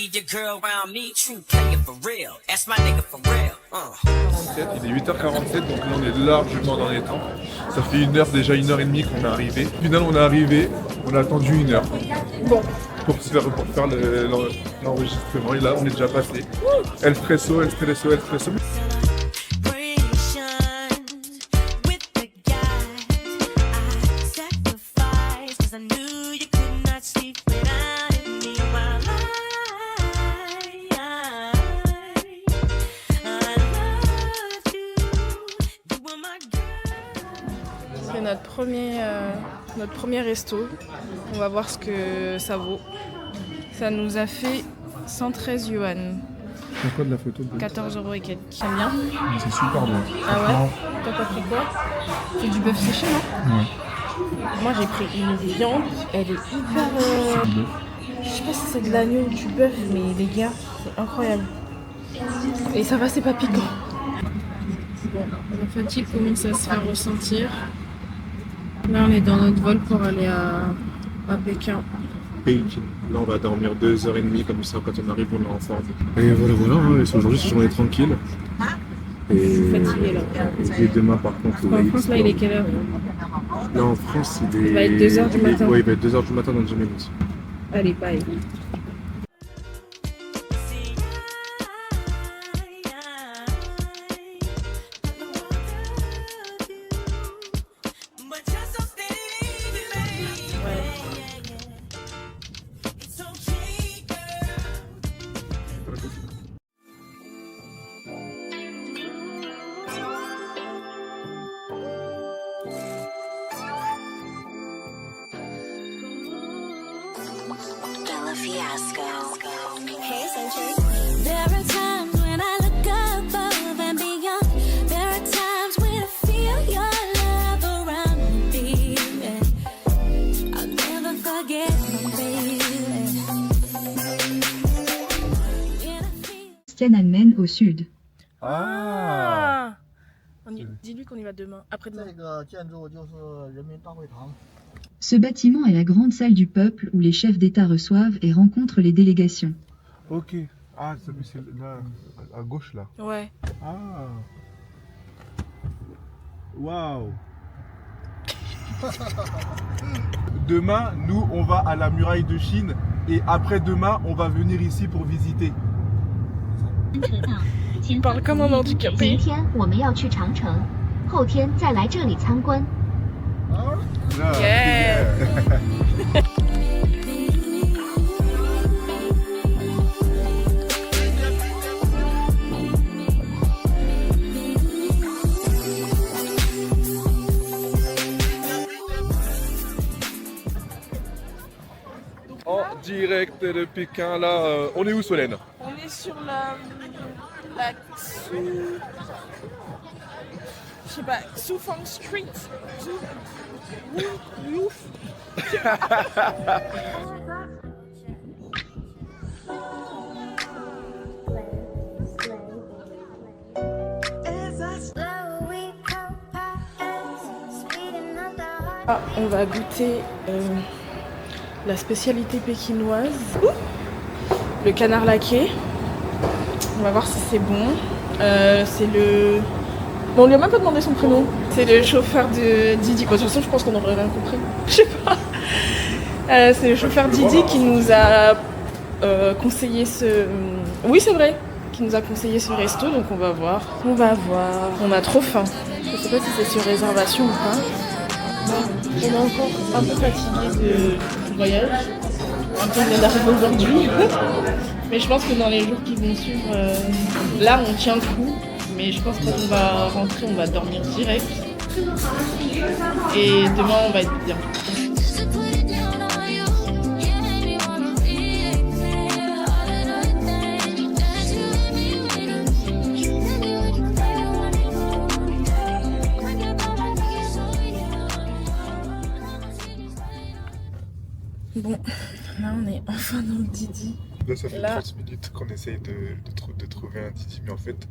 leave your girl around me, true player for real. That's my nigga for real. Il est 8h47, donc là on est largement dans les temps. Ça fait une heure, déjà 1h30 qu'on est arrivé. Au final on est arrivé, on a attendu 1 heure. Bon. Pour faire l'enregistrement et là on est déjà passé. Espresso, espresso, espresso. C'est notre premier resto. On va voir ce que ça vaut. Ça nous a fait 113 yuan. C'est quoi de la photo de... 14 € et quelques. T'aimes bien? C'est super bon. Ah ouais? Toi t'as pris quoi? C'est du bœuf séché, non? Ouais. Moi j'ai pris une viande. Elle est hyper... Je sais pas si c'est de l'agneau ou du bœuf, mais les gars, c'est incroyable. Et ça va, c'est pas piquant. Bon, la fatigue commence à se faire ressentir. Là, on est dans notre vol pour aller à Pékin. Pékin. Là, on va dormir 2h30 comme ça. Quand on arrive, on est en forme. Et voilà. Hein. Aujourd'hui, c'est une journée tranquille. Et... Je suis fatiguée là. Et demain, par contre, En France, là, il est quelle heure? Là, en France, il va être 2h du matin. Ouais, il va être 2h du matin dans 10 minutes. Allez, bye. Fiasco. Hey, Century. There are times when I look above and beyond. There are times when I feel your love around me, baby. I'll never forget my baby. Tiananmen au sud. Ah, dis-lui qu'on y va demain, après-demain. Ce bâtiment est la grande salle du peuple où les chefs d'État reçoivent et rencontrent les délégations. Ok. Ah, c'est là, à gauche là. Ouais. Ah. Waouh. Demain, nous, on va à la muraille de Chine et après-demain, on va venir ici pour visiter. Il parle comme un handicapé. Yeah. En direct de Pékin, là, on est où, Solène? On est sur la je sais pas, Sufang Street. Ah, on va goûter la spécialité pékinoise, le canard laqué. On va voir si c'est bon. C'est le... Bon, on lui a même pas demandé son prénom. C'est le chauffeur de Didi. Bon, de toute façon, je pense qu'on aurait rien compris. Je sais pas. C'est le chauffeur Didi qui nous a conseillé ce... Oui, c'est vrai. Qui nous a conseillé ce resto, donc on va voir. On va voir. On a trop faim. Je sais pas si c'est sur réservation ou pas. On est encore un peu fatigué du voyage. Un peu bien d'arriver aujourd'hui. Mais je pense que dans les jours qui vont suivre, là on tient le coup. Mais je pense que quand on va rentrer, on va dormir direct. Et demain on va être bien. Bon, là on est enfin dans le Didi. Là, ça fait 30 minutes qu'on essaye de trouver un Didi, mais en fait,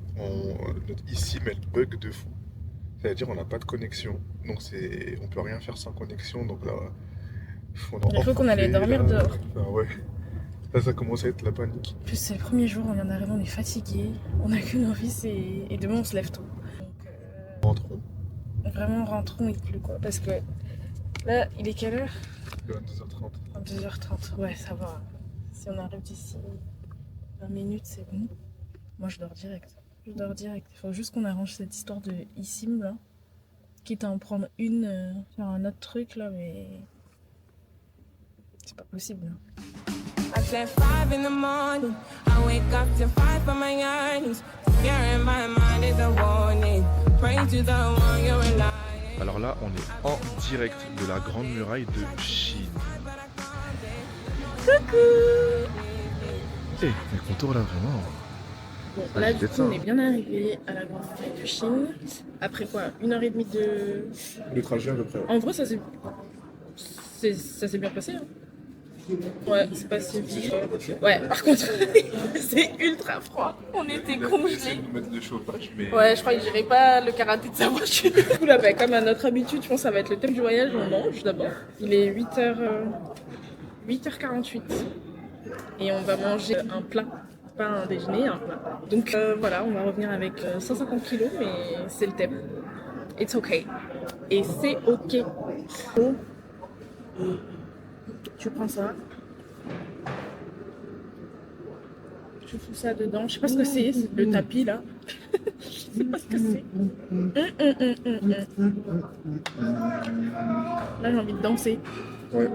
notre eSIM elle bug de fou. C'est-à-dire on n'a pas de connexion, donc on peut rien faire sans connexion, donc là... Il faut qu'on allait dormir dehors. Ah ouais. Là, ça commence à être la panique. En plus, c'est le premier jour, on vient d'arriver, on est fatigué. On a qu'une envie, et demain on se lève tôt. Donc, Rentrons. vraiment, rentrons, il pleut quoi. Parce que là, il est quelle heure? 22h30. 22h30. Ouais, ça va. Si on arrive d'ici 20 minutes, c'est bon. Moi, je dors direct. Je dors direct. Il faut juste qu'on arrange cette histoire de eSIM là. Quitte à en prendre une sur un autre truc là, mais c'est pas possible. Là. I said 5 in the morning. I wake up to fight for my earnings. Fear in my mind is a warning. Pray to the one you're relying. Alors là, on est en direct de la Grande Muraille de Chine. Coucou. Eh, les contours là, vraiment. Bon, là, du coup, on est bien arrivé à la Grande Muraille de Chine. Après quoi, 1h30 de... Le trajet à peu près. En vrai, ça s'est bien passé. Hein. Ouais, c'est pas si vite. Ouais, par contre, c'est ultra froid. On était congelés. de mettre le chauffage, mais... Ouais, je crois que j'irai pas le karaté de sa voiture. Du coup, là, bah, comme à notre habitude, je pense que ça va être le thème du voyage. On mange d'abord. Il est 8h48. Et on va manger un plat. Pas un déjeuner, un plat. Donc voilà, on va revenir avec 150 kilos, mais c'est le thème. It's okay. Et c'est ok. Oh. Tu prends ça. Tu fous ça dedans. Je sais pas ce que c'est le tapis là. Je sais pas ce que c'est. Là, j'ai envie de danser. Ouais.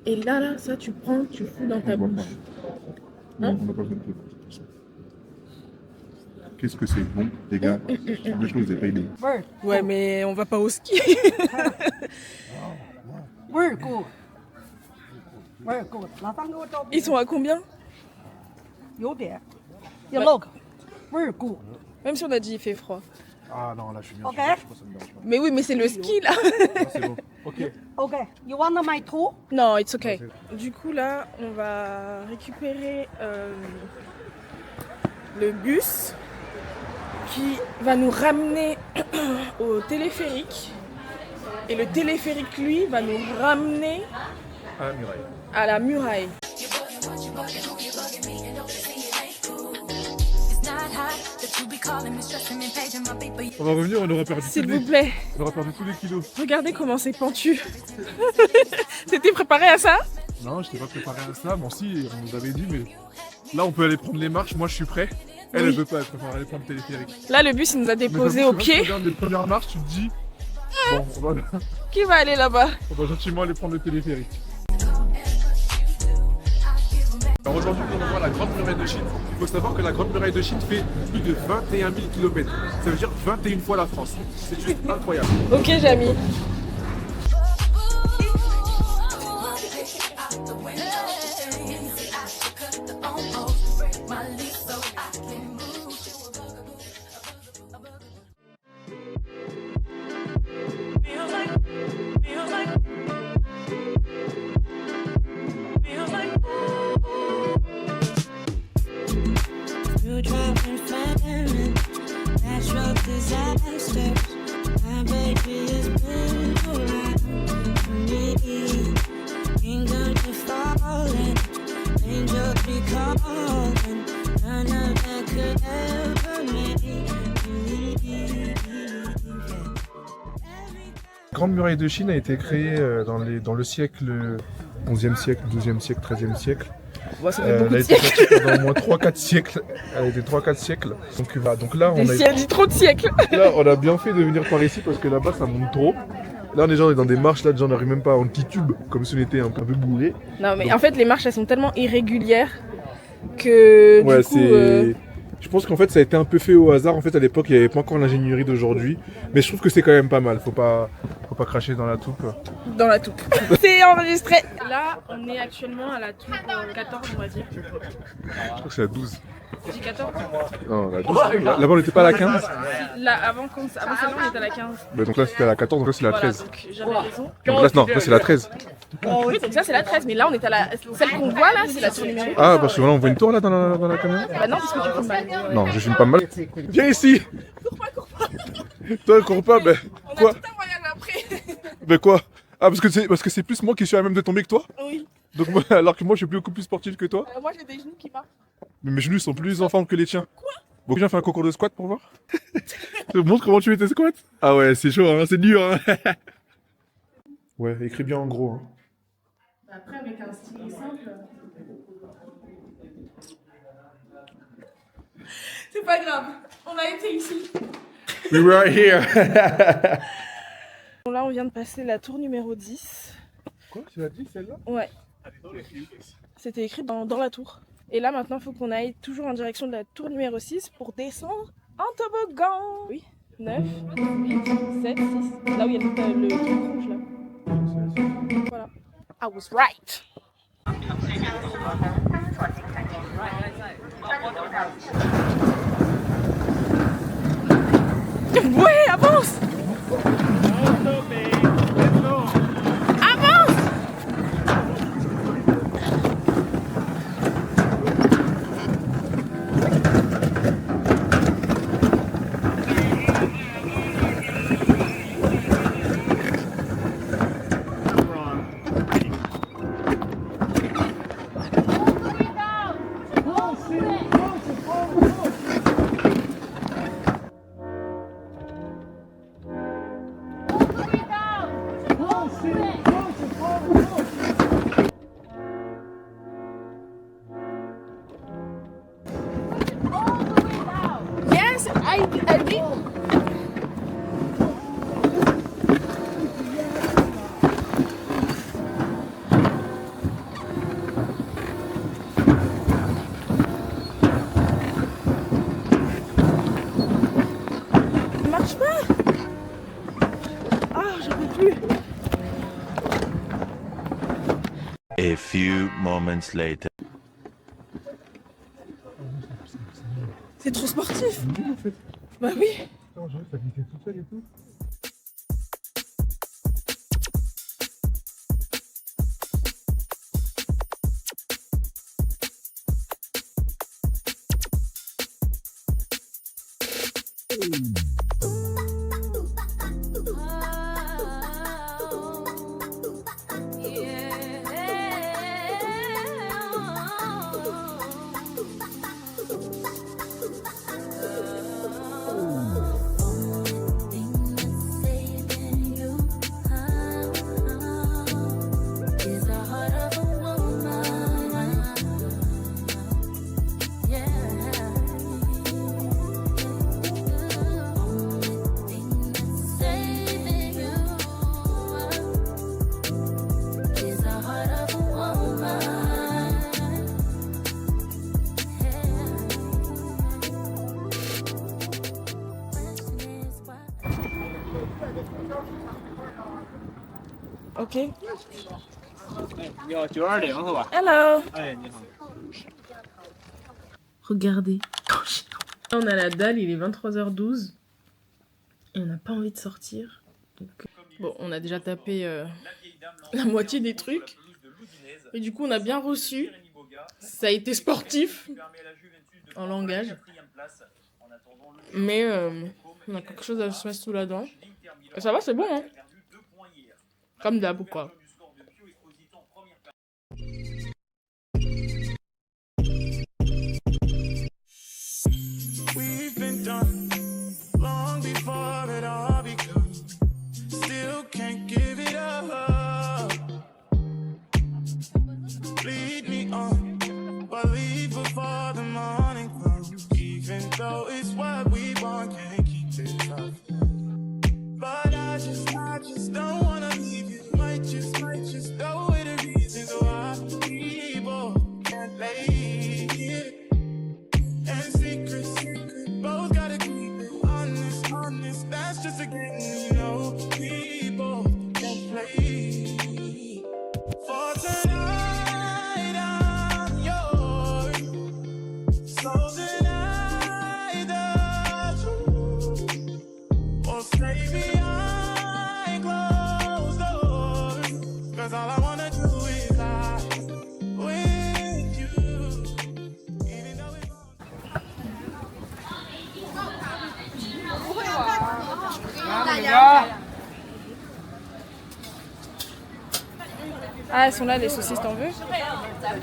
Et là, ça, tu prends, tu fous dans ta bouche. Non, on n'a pas besoin de préparer. Qu'est-ce que c'est bon, les gars? Je vous ai pas aidé. Ouais, mais on va pas au ski. Ils sont à combien? Même si on a dit il fait froid. Ah non, là je suis bien. Ok. Je pense que ça me dérange pas. Mais oui, mais c'est le ski là. Ah, c'est bon. Ok. Okay, you want my tool? Non, it's okay. Du coup là, on va récupérer le bus qui va nous ramener au téléphérique. Et le téléphérique, lui, va nous ramener À la muraille. à la muraille. On va revenir, on aura perdu S'il vous plaît, On aura perdu tous les kilos. regardez comment c'est pentu. T'étais préparé à ça? Non, je t'ai pas préparé à ça. Bon, si, on nous avait dit, mais là on peut aller prendre les marches. Moi je suis prêt. Elle, Oui. elle veut pas, elle préfère aller prendre le téléphérique. Là, le bus, il nous a déposé Mais au quand tu pied. regardes les premières marches, tu te dis, bon, Qui va aller là-bas? on va gentiment aller prendre le téléphérique. Alors aujourd'hui, on va voir la Grande Muraille de Chine. Il faut savoir que la Grande Muraille de Chine fait plus de 21 000 km. Ça veut dire 21 fois la France. C'est juste incroyable. Ok, Jamy. You drop and famine, natural disasters. My baby is built around me. Kingdom to falling, angel be calling. None of that could ever make me. La Grande Muraille de Chine a été créée dans le siècle 11e siècle, 12e siècle, 13e siècle. Bon, ça fait beaucoup Elle a de été siècles. construite pendant au moins 3-4 siècles. Elle a été 3-4 siècles. Donc là, Des siècles, trop de siècles. là, on a bien fait de venir par ici parce que là-bas, ça monte trop. Là, on est dans des marches, là, on n'arrive même pas en titube, comme si on était un peu bourré. Non, mais en fait, les marches, elles sont tellement irrégulières que Ouais, du coup... Je pense qu'en fait, ça a été un peu fait au hasard. En fait, à l'époque, il n'y avait pas encore l'ingénierie d'aujourd'hui. Mais je trouve que c'est quand même pas mal. Faut pas cracher dans la toupe. Dans la toupe. C'est enregistré. Là, on est actuellement à la toupe 14, on va dire. Je crois que c'est la 12. J'ai 14. Non, la 12. Là-bas, on n'était pas à la 15. Là, avant celle-là, on était à la 15. Bah, donc là, c'était à la 14, donc là, c'est la Voilà, 13. donc j'avais raison. Donc là, non, là, c'est la 13. Oui, donc ça, c'est la 13. Mais là, on est à la... Celle qu'on voit, là, c'est la tour numéro. Ah, parce que voilà, on voit une tour là dans la caméra. Bah non, parce que tu filmes mal. Non, je filme pas mal. Viens ici. Toi, cours pas, ben. On a Quoi tout un voyage après. Ben quoi? Ah, parce que c'est plus moi qui suis à même de tomber que toi? Oui. Donc moi, alors que moi je suis beaucoup plus sportif que toi. Moi j'ai des genoux qui marchent. Mais mes genoux sont plus en forme que les tiens. Quoi? Bon, viens faire un concours de squat pour voir. Je te montre comment tu fais tes squats. Ah ouais, c'est chaud, hein, c'est dur. Hein. Ouais, écris bien en gros. Hein. Après avec un stylo simple. C'est pas grave, on a été ici. We were here. Bon, là on vient de passer la tour numéro 10. Quoi, tu l'as dit celle-là? Ouais. C'était écrit dans la tour. Et là maintenant il faut qu'on aille toujours en direction de la tour numéro 6 pour descendre en toboggan. Oui, 9, 8, 7, 6. Là où il y a le truc rouge là. Voilà. I was right. Ouais, avance! Avance! Yes, I did. Ça marche pas. Ah, j'en peux plus. A few moments later. C'est trop sportif. Bah oui. Ça glissait tout seul et tout. Ok. 你好，920是吧？ Hello. 哎，你好。 Regardez. On a la dalle, il est 23h12. Et on n'a pas envie de sortir. Donc... Bon, on a déjà tapé la moitié des trucs. Et du coup, on a bien reçu. Ça a été sportif en langage. Mais on a quelque chose à se mettre sous la dent. Et ça va, c'est bon, hein. Comme d'hab, quoi. We've been done long before it all begun. Still can't give it up. Lead me on, but leave before the morning comes. Even though it's what we want, can't keep it up. But I just don't wanna leave you. Might just know it the reasons why we both can't lay here. And secret, both gotta keep it honest, that's just a game, you know, we both can play. For tonight, I'm yours, so tonight, the truth, or stay behind closed doors, 'cause all I wanna do is lie with you, even though it's Ah, elles sont là, les saucisses, t'en veux? T'en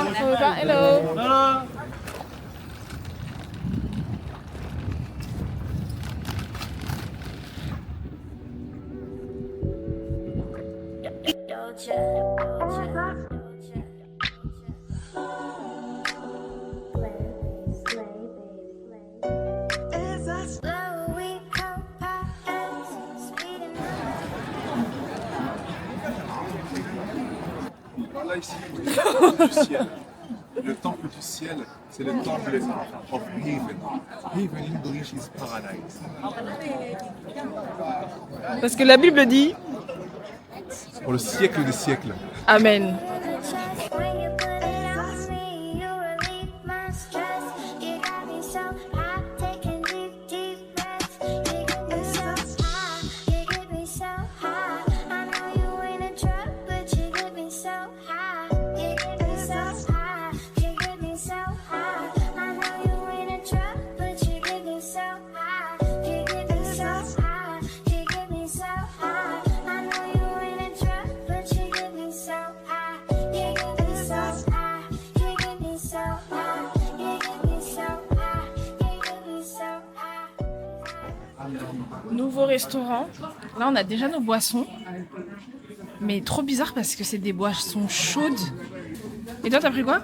veux pas? Hello. Là ici, le temple du ciel. Le temple du ciel, c'est le temple of heaven. Heaven in English is paradise. Parce que la Bible dit Pour le siècle des siècles. Amen. When you put it on me, you relieve my stress. You got me so high, taking deep, deep breaths. You get me so high, you get me so high. I know you ain't a drug, but you get me so high. You get me so high, you get me so high. I know you ain't a drug, but you get me so high. You get me so high, you get me so high. I know you ain't a drug, but you get me so high. You get me so high, you get me so high. You get me so high, you get me so high. Nouveau restaurant. Là, on a déjà nos boissons. Mais trop bizarre parce que c'est des boissons chaudes. Et toi, t'as pris quoi?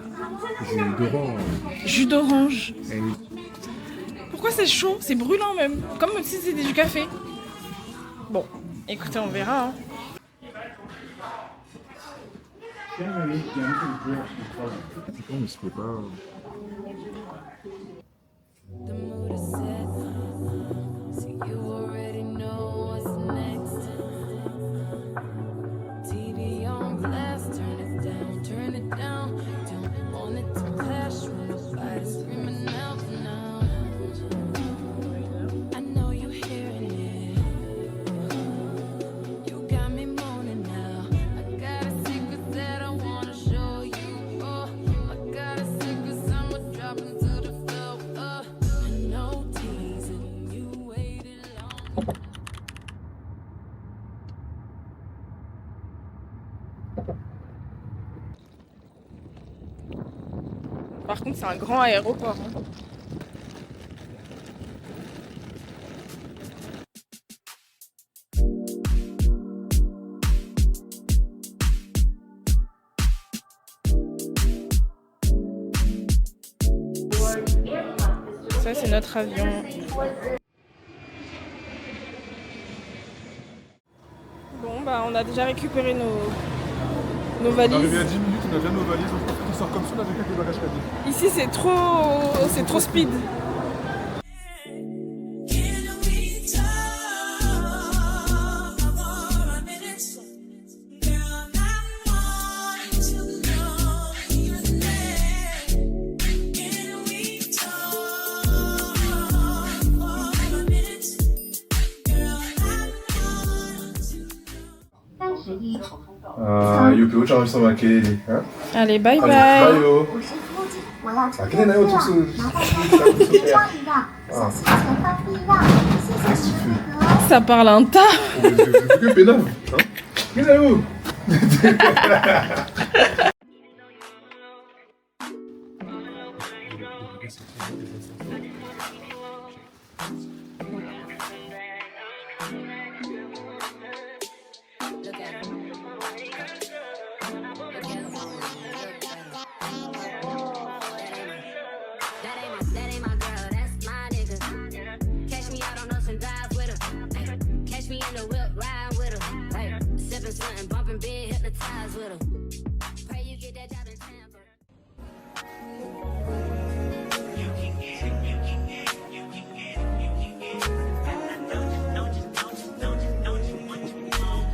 Jus d'orange. Pourquoi c'est chaud? C'est brûlant même. Comme si c'était du café. Bon, écoutez, on verra. Hein. The mood is set, so you already know what's next. TV on blast, turn it down, turn it down. Don't want it to clash when nobody's screaming out now. I know you hearing it. You got me moaning now. I got a secret that I wanna show you. Oh, I got a secret, I'ma drop into the floor. No teasing, you waited long. Par contre, c'est un grand aéroport. Hein. Ça, c'est notre avion. Bon, bah, on a déjà récupéré nos valises. On est arrivé à 10 minutes, on a déjà nos valises, on pense qu'on sort comme ça, on a déjà quelques bagages cabines. Ici, c'est trop speed. 유표 잠시만 게리. Allez, bye bye. 바이오. 我要乘 그게 나요, 拿 톡스. 在地方一样，小心前方避让，谢谢您配合。 Ça parle un tas. Que pénal, hein? Qu'est-ce That ain't my girl, that's my nigga. Catch me out on Ocean Drive with her. Catch me in the whip, ride with her. Hey, sipping something, bumping big, hypnotized with her. Pray you get that job in Tampa.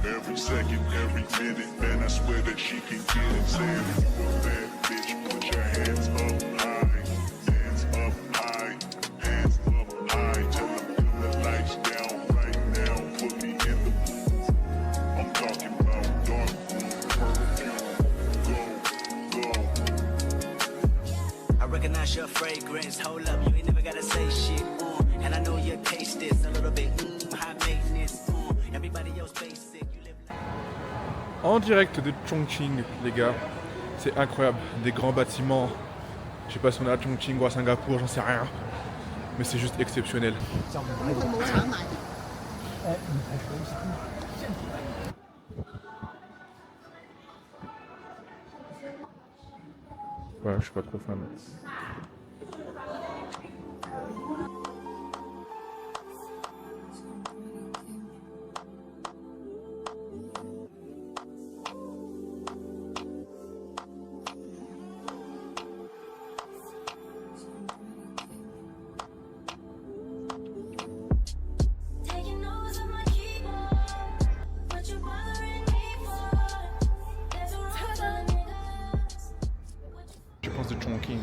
Every second, every minute, man, I swear that she can get it. Say if you a bad bitch, put your hands up high. Hands up high, hands up high. Tell them put the lights down right now. Put me in the mood. I'm talking about dark perfume. Go, go. I recognize your fragrance. Hold up, you ain't never gotta say shit. And I know your taste is a little bit. high maintenance. Everybody else basic. You live En direct de Chongqing, les gars. C'est incroyable. Des grands bâtiments. Je sais pas si on est à Chongqing ou à Singapour, j'en sais rien. Mais c'est juste exceptionnel. Ouais, je suis pas trop fan. Taking notes on my keyboard. What you bothering me for? There's a road on niggas. Tu penses de Chongqing?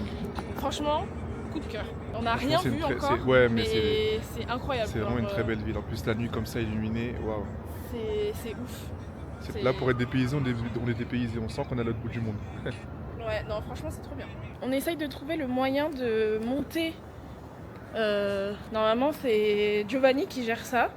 Franchement, coup de cœur. On n'a rien c'est une vu très- encore, c'est- ouais, mais c'est incroyable. C'est vraiment genre, une très belle ville. En plus, la nuit comme ça, illuminée, waouh. C'est ouf. C'est- Là, pour être dépaysé, on est dépaysé. On sent qu'on est à l'autre bout du monde. Ouais, non, franchement, c'est trop bien. On essaye de trouver le moyen de monter. Normalement, c'est Giovanni qui gère ça.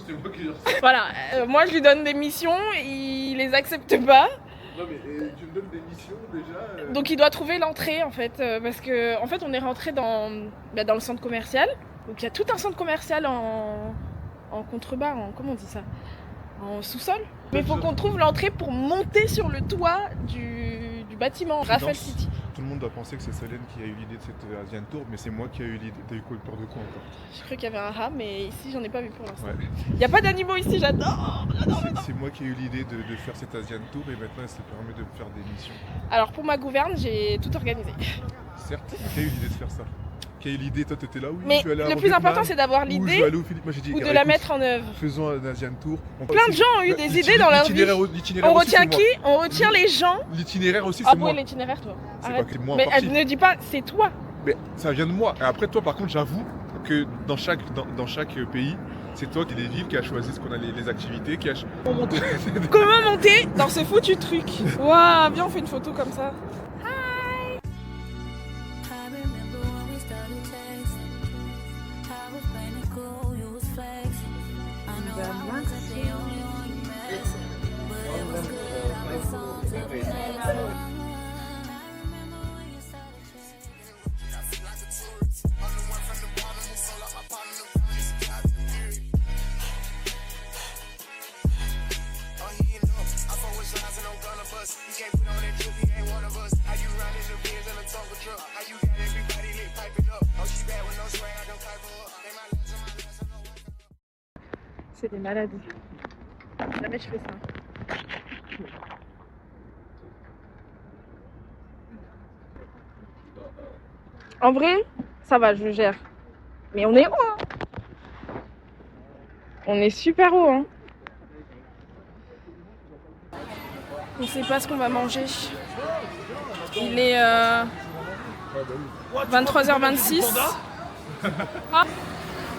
C'est moi qui gère ça. Voilà, moi je lui donne des missions, il les accepte pas. Non, mais tu me donnes des missions déjà. Donc il doit trouver l'entrée en fait, parce que en fait on est rentré dans le centre commercial. Donc il y a tout un centre commercial en contrebas, comment on dit ça? En sous-sol. Mais il faut qu'on trouve l'entrée pour monter sur le toit du bâtiment, Raffles City. Tout le monde doit penser que c'est Solène qui a eu l'idée de cette Asian Tour, mais c'est moi qui ai eu l'idée. T'as eu quoi, peur de quoi encore? J'ai cru qu'il y avait un rat, mais ici j'en ai pas vu pour l'instant. Ouais. Il n'y a pas d'animaux ici, j'adore. C'est moi qui ai eu l'idée de faire cette Asian Tour et maintenant elle se permet de faire des missions. Alors pour ma gouverne, j'ai tout organisé. Certes, mais qui a eu l'idée de faire ça? Qui a eu l'idée? Toi t'étais là? Oui, Mais je vais aller à le plus Vietnam, important c'est d'avoir ou je vais l'idée aller au Philippines. Moi, j'ai dit, ou de écoute, la mettre en œuvre. Faisons un Asian Tour. Plein de gens ont eu des idées dans leur vie. L'itinéraire On aussi, retient c'est moi. qui? On retient les gens. L'itinéraire aussi, Ah c'est moi. oui, l'itinéraire, toi. C'est Arrête. pas que moi en Mais partie. elle ne dit pas, c'est toi. Mais ça vient de moi. Et après, toi, par contre, j'avoue que dans chaque pays, c'est toi qui les villes qui a choisi ce qu'on a les activités, qui a. Comment monter dans ce foutu truc? Waouh, viens, on fait une photo comme ça. I remember when we started texting. I was playing it cool, you was flexing. I know I wasn't the only one you messing, but it was good. I was on to the next one. I remember when you started texting. C'est des maladies. Jamais je fais ça. En vrai, ça va, je gère. Mais on est haut, hein. On est super haut, hein. On sait pas ce qu'on va manger. Il est 23h26. Ah,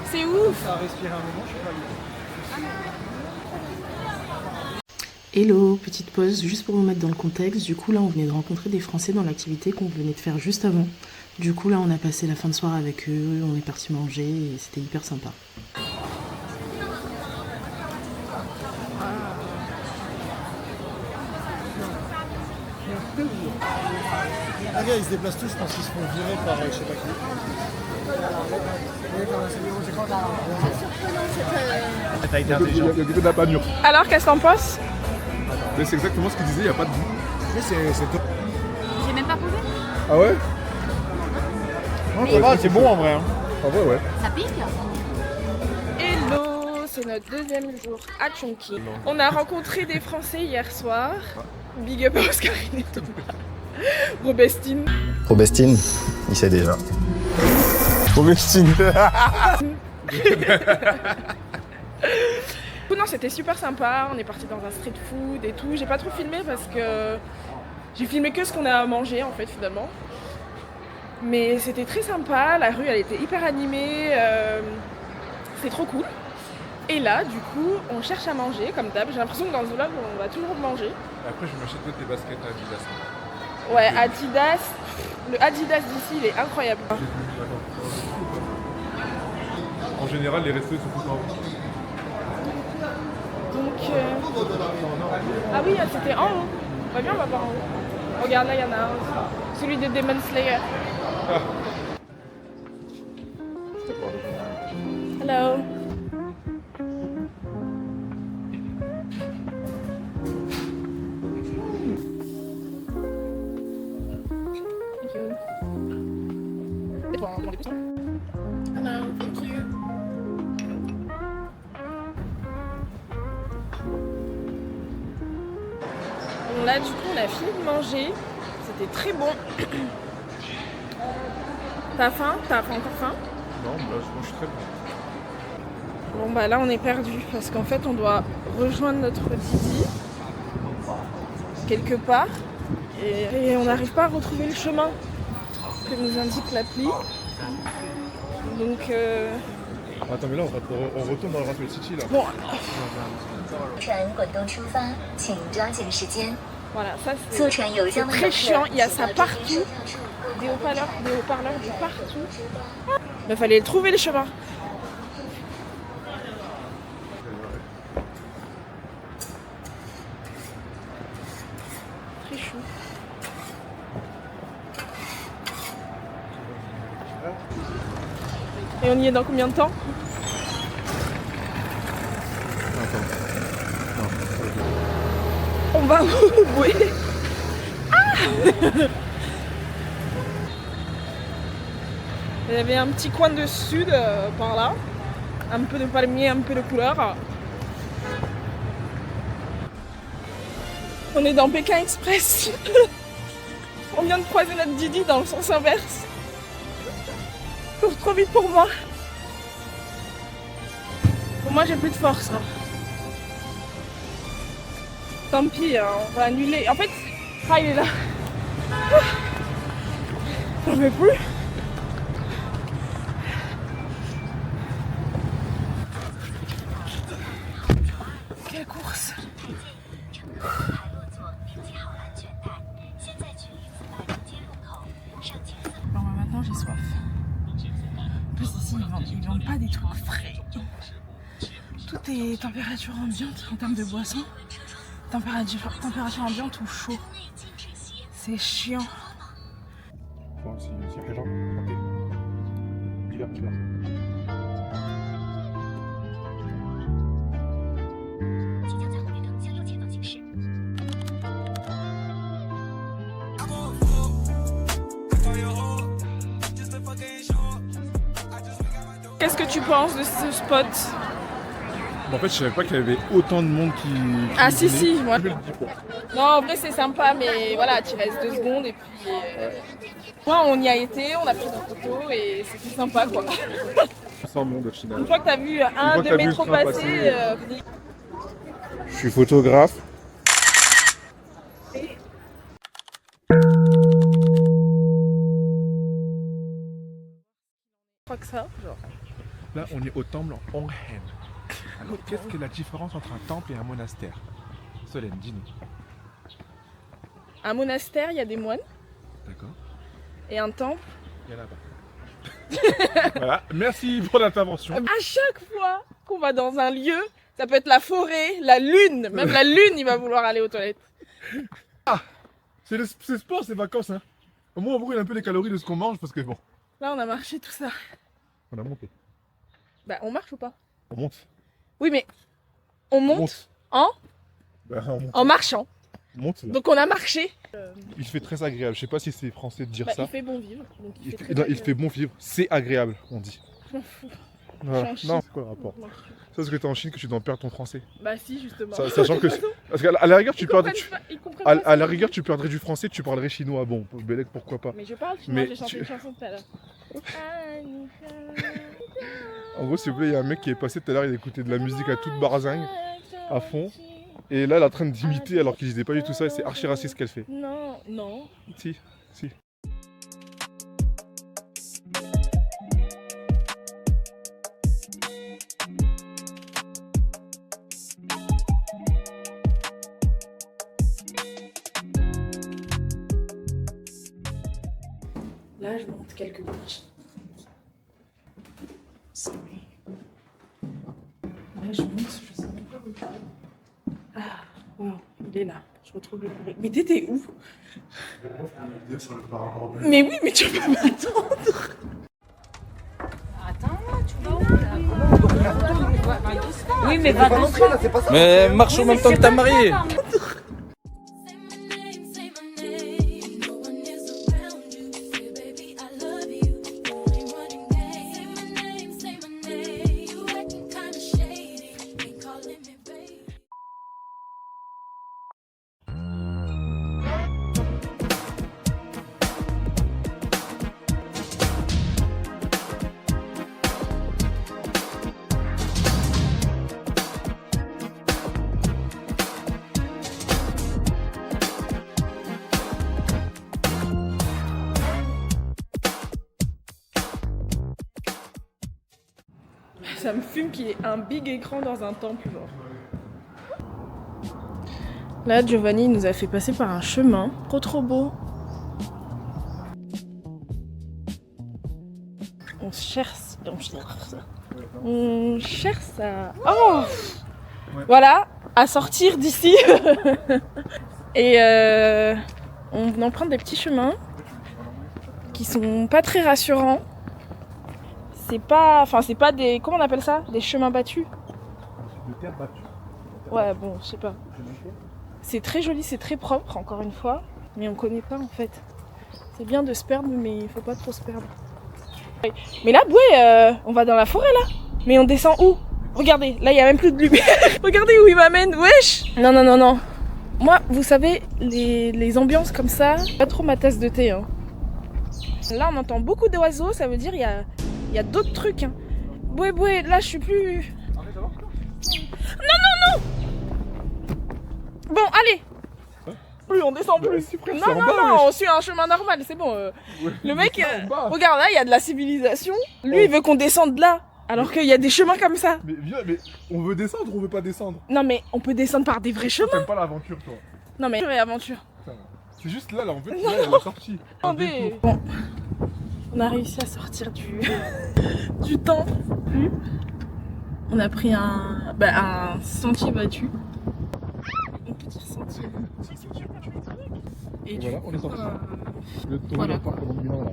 c'est ouf. Hello, petite pause juste pour vous mettre dans le contexte. Du coup là on venait de rencontrer des Français dans l'activité qu'on venait de faire juste avant. Du coup là on a passé la fin de soirée avec eux, on est parti manger et c'était hyper sympa. Ah gars, ils se déplacent tous, je pense qu'ils se font virer par je sais pas qui. T'as été intelligent. Il y a goût de la panure. Alors, qu'est-ce que t'en penses? Mais c'est exactement ce qu'il disait, il n'y a pas de goût. Mais c'est top. J'ai même pas posé. Ah ouais? Non, ça va, c'est bon en vrai. Hein. En vrai, ouais. Ça pique? Hello, c'est notre deuxième jour à Chongqing. On a rencontré des Français hier soir. Big up à Oscarine et Thomas. Robestine. Robestine, il sait déjà. Robestine. Non, c'était super sympa. On est parti dans un street food et tout. J'ai pas trop filmé parce que j'ai filmé que ce qu'on a mangé en fait finalement. Mais c'était très sympa. La rue elle était hyper animée. C'était trop cool. Et là, du coup, on cherche à manger comme d'hab. J'ai l'impression que dans ce vlog, on va toujours manger. Après, je m'achète d'autres des baskets à Adidas. Ouais, Adidas. Le Adidas d'ici, il est incroyable. En général, les restos ils sont tout en haut. Donc... Ah oui, c'était en haut. Bah bien, on va voir en haut. Regarde, là, il y en a un aussi. Celui de Demon Slayer. Ah. Hello. Thank you. Hello, thank you. Bon, là, du coup, on a fini de manger. C'était très bon. T'as faim? T'as encore faim? Non, bah, je mange très bien. Bon bah là on est perdu parce qu'en fait on doit rejoindre notre Didi quelque part et on n'arrive pas à retrouver le chemin que nous indique l'appli. Donc Attends, mais là on retourne dans le Rapid City là. bon, 船滚动出发，请抓紧时间。 voilà, ça 坐船游 c'est 江的游 très 客 chiant, il y a 请 ça 到 partout, des haut-parleurs de partout. Il fallait trouver le chemin. Très chou. Et on y est dans combien de temps? On va où? Oui. Il y avait un petit coin de sud par là. Un peu de palmier, un peu de couleur. On est dans Pékin Express. On vient de croiser notre Didi dans le sens inverse. Cours trop vite pour moi. Pour moi j'ai plus de force. Hein. Tant pis, hein, on va annuler. En fait, ah il est là. J'en veux plus. Quelle course. Bon, bah, maintenant j'ai soif. En plus ici ils vendent pas des trucs frais. Tout est température ambiante en termes de boisson. Température ambiante ou chaud. C'est chiant. Bon, si les gens, ok. Hiver. Qu'est-ce que tu penses de ce spot? En fait, je savais pas qu'il y avait autant de monde qui Ah si venait. si, moi. Je le dis quoi. Non, en vrai c'est sympa, mais voilà, tu restes 2 secondes et puis... Moi on y a été, on a pris nos photos et c'était sympa quoi. Sans monde au final. Une fois que t'as vu un fois que de t'as vu le métro train passer... passer, Je suis photographe. Je crois que ça, genre... Là, on est au temple en Honghen. Alors, qu'est-ce que la différence entre un temple et un monastère? Solène, dis-nous. Un monastère, il y a des moines. D'accord. Et un temple. Il y en a pas. Voilà, merci pour l'intervention. À chaque fois qu'on va dans un lieu, ça peut être la forêt, la lune, même la lune, il va vouloir aller aux toilettes. Ah, c'est sport, c'est vacances. Hein. Au moins, on brûle un peu les calories de ce qu'on mange parce que bon. Là, on a marché tout ça. On a monté. Bah, on marche ou pas? On monte. Oui, mais on monte, en On monte. en marchant. On monte là. Donc on a marché. Il fait très agréable. Je sais pas si c'est français de dire Bah, ça. il fait bon vivre. Donc il fait très Non, il agréable. fait bon vivre. C'est agréable, on dit. Je m'en fous. Voilà. Je suis en Non, Chine. c'est quoi le rapport? Je m'en fous. C'est parce que t'es en Chine que tu dois perdre ton français. Bah si, justement. Sachant que... Parce qu'à la rigueur, tu perdrais... Ils comprennent pas À la ça. rigueur, tu perdrais du français, tu parlerais chinois. Bon, Bélec, pourquoi pas. Mais je parle chinois, Mais j'ai chanté tu- une chanson tout à l'heure. En gros, s'il vous plaît, il y a un mec qui est passé tout à l'heure, il écoutait de la musique à toute barzingue, à fond. Et là, elle est en train d'imiter alors qu'il disait pas du tout ça, et c'est archi raciste ce qu'elle fait. Non, non. Si, si. Là, je monte quelques marches. Là, je monte, je sais même pas où il est. Ah, wow, il est là. Je retrouve le bruit. Mais t'étais où? Mais oui, mais tu peux pas m'attendre. Oui, mais va doucement. Mais marche en même temps que ta mariée. Ça me fume qu'il y ait un big écran dans un temple, genre. Là, Giovanni nous a fait passer par un chemin. Trop beau. On cherche à... Oh voilà, à sortir d'ici. Et on emprunte des petits chemins qui sont pas très rassurants. C'est pas des... Comment on appelle ça? Des chemins battus? De terre battue. Ouais, bon, je sais pas. C'est très joli, c'est très propre, encore une fois. Mais on connaît pas, en fait. C'est bien de se perdre, mais il faut pas trop se perdre. Mais là, Boué, on va dans la forêt, là. Mais on descend où? Regardez, là, il y a même plus de lumière. Regardez où il m'amène, wesh. Non. Moi, vous savez, les ambiances comme ça, pas trop ma tasse de thé, hein. Là, on entend beaucoup d'oiseaux, ça veut dire il y a d'autres trucs, hein. Boué, là, je suis plus... Non. Bon, allez. Plus, on descend plus. Non, on suit un chemin normal, c'est bon. Le mec, regarde, là, il y a de la civilisation. Lui, il veut qu'on descende là, alors qu'il y a des chemins comme ça. Mais viens, mais on veut descendre ou on veut pas descendre? Non, mais on peut descendre par des vrais chemins. T'aimes pas l'aventure, toi? Non, mais vraie aventure. C'est juste là, en fait, là, il y a la sortie. Attendez. Bon, on a réussi à sortir du temple. On a pris un sentier battu. Un petit sentier. Et voilà, on est sorti. Le tour voilà. de parc pendant Milan, là.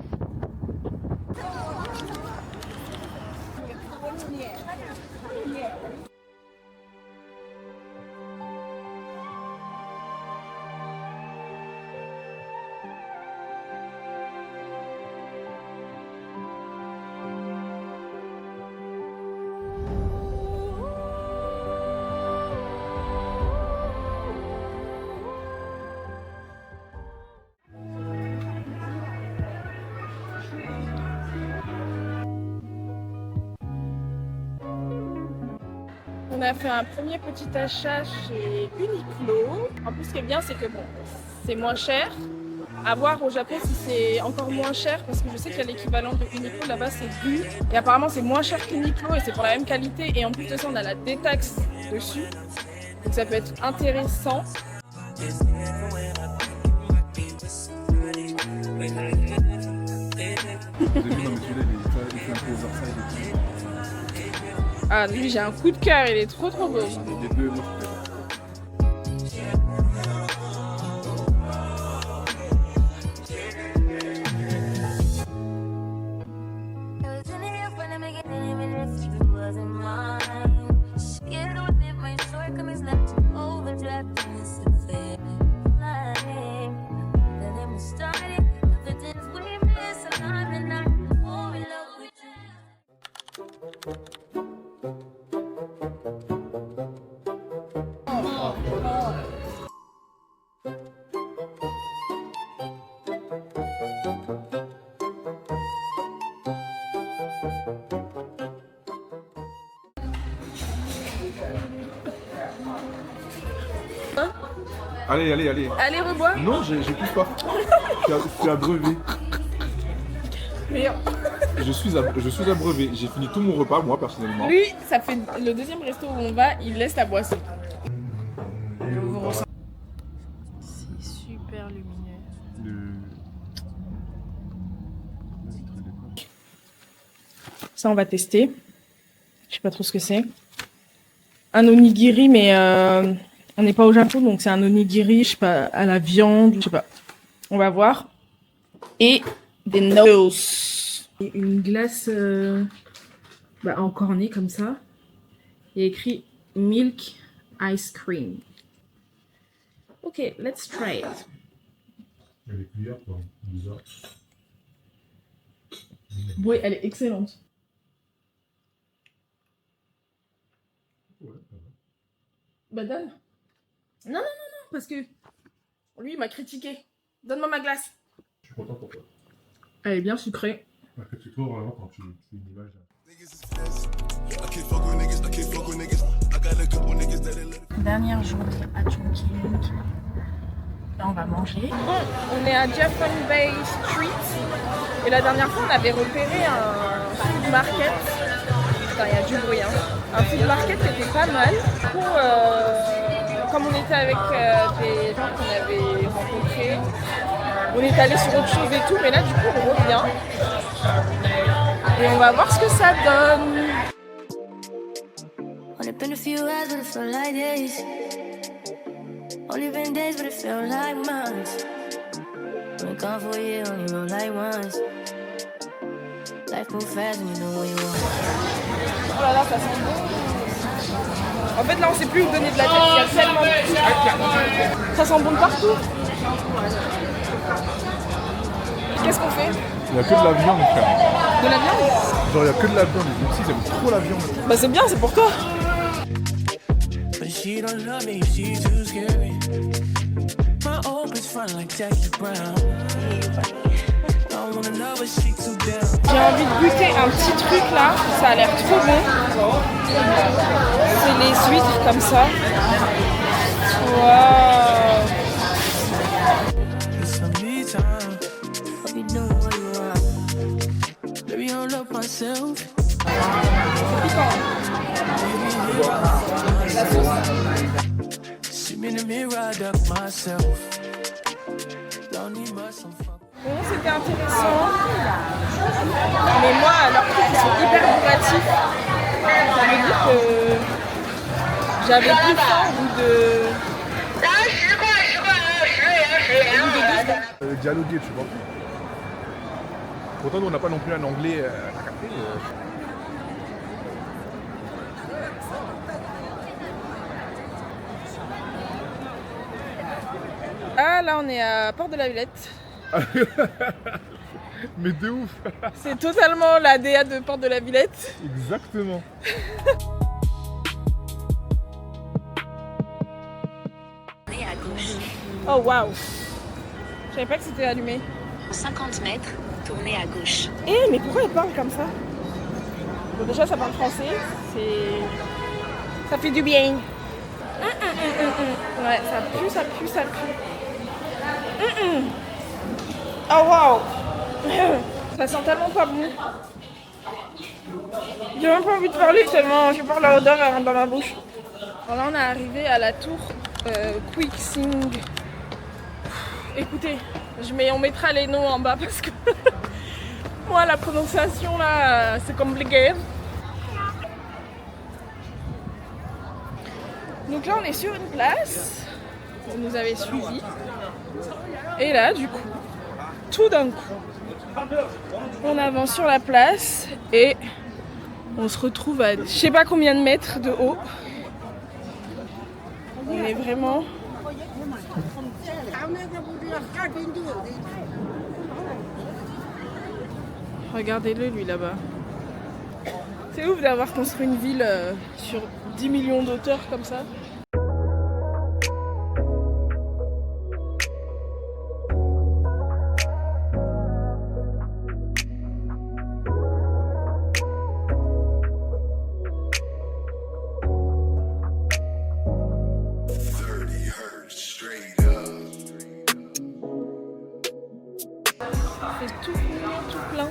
On a fait un premier petit achat chez Uniqlo. En plus, ce qui est bien, c'est que bon, c'est moins cher. À voir au Japon si c'est encore moins cher, parce que je sais qu'il y a l'équivalent de Uniqlo là-bas, c'est Bu. Et apparemment, c'est moins cher qu'Uniqlo et c'est pour la même qualité. Et en plus de ça, on a la détaxe dessus. Donc ça peut être intéressant. Ah, lui, j'ai un coup de cœur, il est trop beau. Les deux, moi, Allez. Allez, rebois. Non, j'ai plus pas. Je suis abreuvé. Merde. Je suis abreuvé. J'ai fini tout mon repas, moi, personnellement. Lui, ça fait le deuxième resto où on va, il laisse la boisson. C'est super lumineux. Ça, on va tester. Je sais pas trop ce que c'est. un onigiri, mais on n'est pas au Japon, donc c'est un onigiri, je sais pas, à la viande, je sais pas. On va voir. Et des noodles. Et une glace en cornet comme ça. Il y a écrit Milk Ice Cream. Ok, let's try it. Il y a des cuillères, quoi. Bizarre. Oui, elle est excellente. Ouais, ça va. Bah donne. Non, parce que lui il m'a critiqué. Donne-moi ma glace. Je suis content pour toi. Elle est bien sucrée. Parce que tu te vois vraiment quand tu fais une image. Dernière journée à Chongqing. Là on va manger. Bon, on est à Japan Bay Street. Et la dernière fois on avait repéré un food market. Putain, il y a du bruit, hein. Un food market qui était pas mal. Du coup, comme on était avec des gens qu'on avait rencontrés, on est allé sur autre chose et tout, mais là du coup on revient. Et on va voir ce que ça donne. Only been a few hours, but it felt like days. Only been days, but it felt like months. Been gone for a year, only roll like once. Life move fast and you know what you want. Oh là là, ça sent bon. En fait, là, on sait plus où donner de la tête. Il y a tellement de trucs. Ça sent bon de partout. Qu'est-ce qu'on fait? Il n'y a que de la viande, frère. De la viande? Genre, il n'y a que de la viande. Les Gypsies, ils aiment trop la viande. Bah, c'est bien, c'est pour toi. But she don't love me, she's too scary. My hope is fun like Jackie Brown. Don't wanna know but she too down. J'ai envie de goûter un petit truc là, ça a l'air trop bon. C'est les huîtres comme ça. Waouh. It's some me time. Hope you know what you want. Baby, I love myself. C'est piquant. La sauce. See me in the mirror, I duck myself. Don't need much, I'm fuck. Bon, c'était intéressant. Mais moi, leurs trucs, ils sont hyper bourratifs. Ça veut dire que j'avais plus faim au bout de... Dialoguer, tu vois. Pourtant, nous, on n'a pas non plus un anglais à capter. Ah, là, on est à Porte de la Villette. Mais de ouf. C'est totalement la DA de Porte de la Villette. Exactement. Oh waouh. Je savais pas que c'était allumé. 50 mètres, tournez à gauche. Eh, mais pourquoi elle parle comme ça? Bon, déjà, ça parle français. Ça fait du bien. Ouais, ça pue, ça pue, ça pue. Oh waouh. Ça sent tellement pas bon. J'ai même pas envie de parler tellement je parle à l'odeur, elle rentre dans ma bouche. Alors là, on est arrivé à la tour Quixing. Écoutez, on mettra les noms en bas parce que moi, la prononciation là, c'est compliqué. Donc là, on est sur une place. Vous nous avez suivis. Et là, du coup, tout d'un coup, on avance sur la place et on se retrouve à je sais pas combien de mètres de haut. On est vraiment... Regardez-le, lui, là-bas. C'est ouf d'avoir construit une ville sur 10 millions d'auteurs comme ça. C'est tout plein.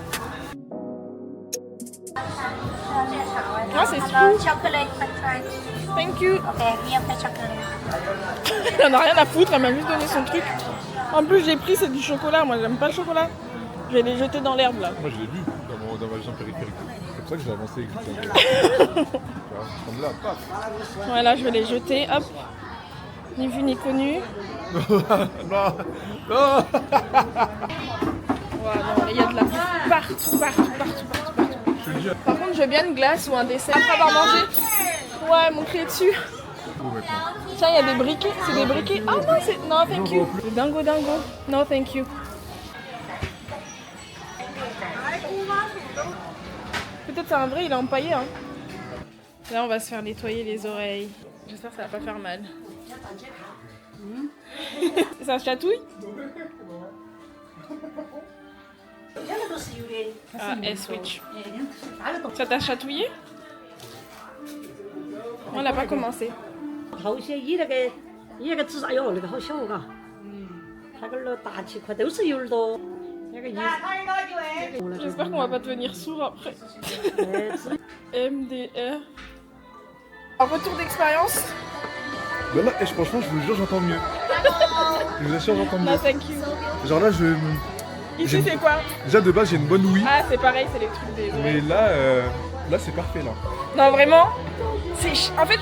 Ah, c'est tout. Chocolate french fries. Thank you. Okay, we have the chocolate. Elle n'a rien à foutre, elle m'a juste donné son truc. En plus, j'ai pris, c'est du chocolat. Moi, j'aime pas le chocolat. Je vais les jeter dans l'herbe là. Moi, je l'ai vu dans ma région périphérique. ça que j'ai avancé. Comme là, paf. Voilà, je vais les jeter, hop. Ni vu ni connu. Non, non. Voilà, il y a de la bouffe partout. Je te le dis. Par contre, je veux bien une glace ou un dessert après avoir mangé. Ouais, mon crier dessus. Tiens, il y a des briquets. C'est des briquets. Ah non, c'est. Non, thank you. Le dingo. No, thank you. Peut-être c'est un vrai, il est empaillé. Hein. Là, on va se faire nettoyer les oreilles. J'espère que ça va pas faire mal. Ça chatouille? Ah, switch. Ça t'a chatouillé? On n'a pas commencé. J'espère qu'on va pas devenir sourd après. MDR. En retour d'expérience. Ben là, franchement, je vous jure, j'entends mieux. Je vous assure, j'entends mieux. No, thank you. Genre là, je... Ici, c'est quoi? Déjà, de base, j'ai une bonne ouïe. Ah, c'est pareil, c'est les trucs des oreilles. Mais là, là c'est parfait, là. Non, vraiment, en fait,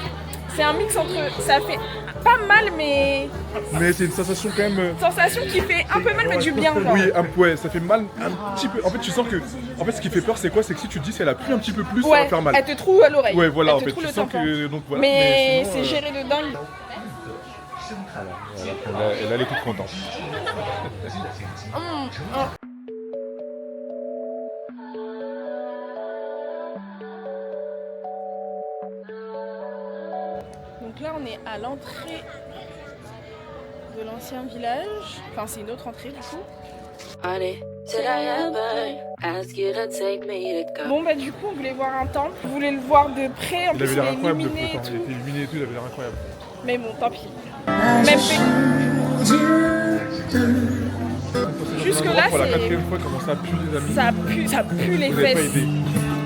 c'est un mix entre... Ça fait pas mal, mais... Mais c'est une sensation quand même... Sensation qui fait un peu mal, mais du bien, genre. Oui, ouais, ça fait mal un petit peu. En fait, tu sens que... En fait, ce qui fait peur, c'est quoi? C'est que si tu te dis si elle a pris un petit peu plus, ça va faire mal. Elle te troue à l'oreille. Ouais, voilà, elle en fait, tu sens que... Donc, voilà. Mais sinon, c'est géré de dingue. Elle est toute contente. Donc là, on est à l'entrée de l'ancien village. Enfin, c'est une autre entrée, du coup. Bon, bah du coup, on voulait voir un temple. On voulait le voir de près. En plus, il est illuminé et tout. Il était illuminé et tout, il avait l'air incroyable. Mais bon, tant pis. Même jusque là, pour la 4e fois, comment ça pue, les amis. Ça pue les Vous avez pas fesses. idée.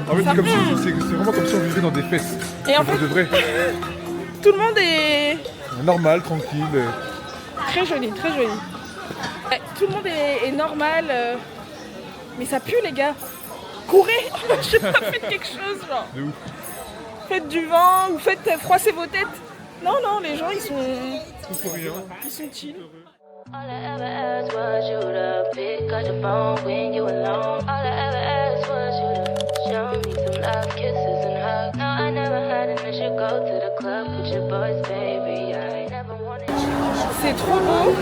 En fait, c'est vraiment comme si on vivait dans des fesses. Et en fait, de vrai. Tout le monde est normal, tranquille. Très joli, très joli. Ouais, tout le monde est normal. Mais ça pue, les gars. Courez. Je sais pas, faites quelque chose, genre. De ouf. Faites du vent ou faites froisser vos têtes. Non, non, les gens, ils sont chill. All I ever asked was you to pick up the phone when you alone. All I ever asked was you to show me some love, kisses and hugs. No, I never had an issue. Go to the club with your boys, baby. I never wanted you. C'est trop beau.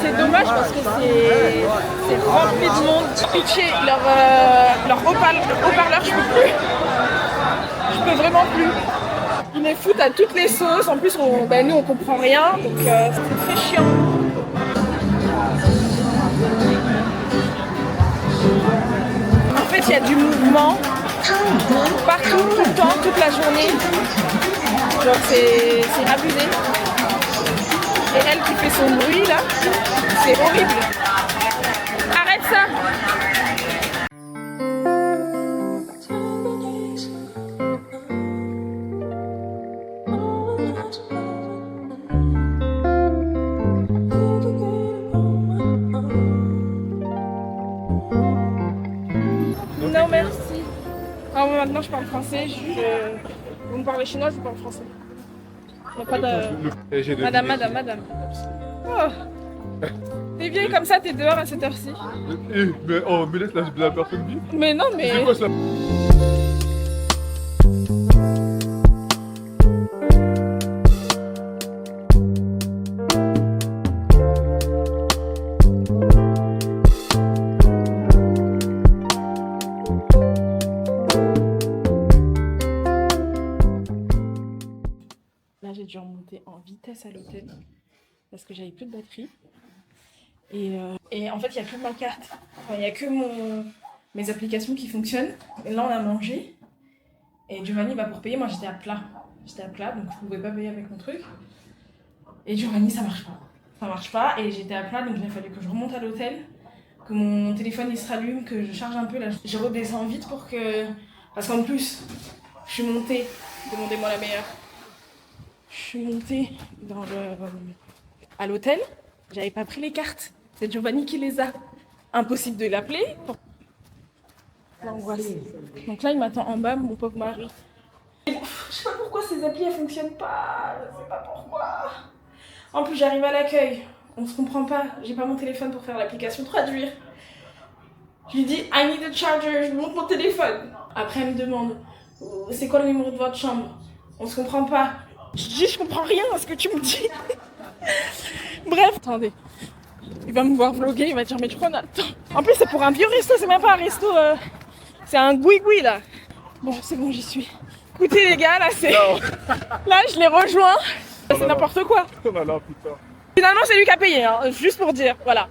C'est dommage parce que c'est rempli de monde. Pitcher leur haut-parleur, je peux plus. Je peux vraiment plus. Ils les foutent à toutes les sauces. En plus, nous, on comprend rien. Donc, c'est très chiant. En fait, il y a du mouvement partout, tout le temps, toute la journée. Donc, c'est abusé. Et elle qui fait son bruit, là, c'est horrible. Arrête ça! Non, merci. Ah, bon, maintenant je parle français. Vous me parlez chinois, je parle français. Il n'y a pas de... Madame. Oh. T'es vieille comme ça, t'es dehors à cette heure-ci. Mais laisse la personne vivre. Mais non, mais... C'est quoi ça? Là, j'ai dû remonter en vitesse à l'hôtel parce que j'avais plus de batterie. Et en fait, il n'y a que ma carte. Enfin, il n'y a que mes applications qui fonctionnent. Et là, on a mangé. Et Giovanni, pour payer, moi, j'étais à plat. J'étais à plat, donc je ne pouvais pas payer avec mon truc. Et Giovanni, ça marche pas. Ça marche pas. Et j'étais à plat, donc il a fallu que je remonte à l'hôtel, que mon téléphone il se rallume, que je charge un peu. Là, je redescends vite pour que... Parce qu'en plus, je suis montée. Demandez-moi la meilleure. Je suis montée à l'hôtel. J'avais pas pris les cartes. C'est Giovanni qui les a. Impossible de l'appeler. L'angoisse. Donc là, il m'attend en bas, mon pauvre mari. Je sais pas pourquoi ces applis elles fonctionnent pas. Je sais pas pourquoi. En plus, j'arrive à l'accueil. On se comprend pas. J'ai pas mon téléphone pour faire l'application traduire. Je lui dis I need a charger. Je lui montre mon téléphone. Après, elle me demande c'est quoi le numéro de votre chambre. On se comprend pas. Je dis je comprends rien à ce que tu me dis. Bref, attendez. Il va me voir vlogger, il va dire mais tu crois on a le temps. En plus c'est pour un vieux resto, c'est même pas un resto, c'est un goui-goui là. Bon c'est bon j'y suis. Écoutez les gars là c'est... Là je les rejoins, c'est n'importe quoi. Oh là là, putain. Finalement c'est lui qui a payé, hein, juste pour dire, voilà.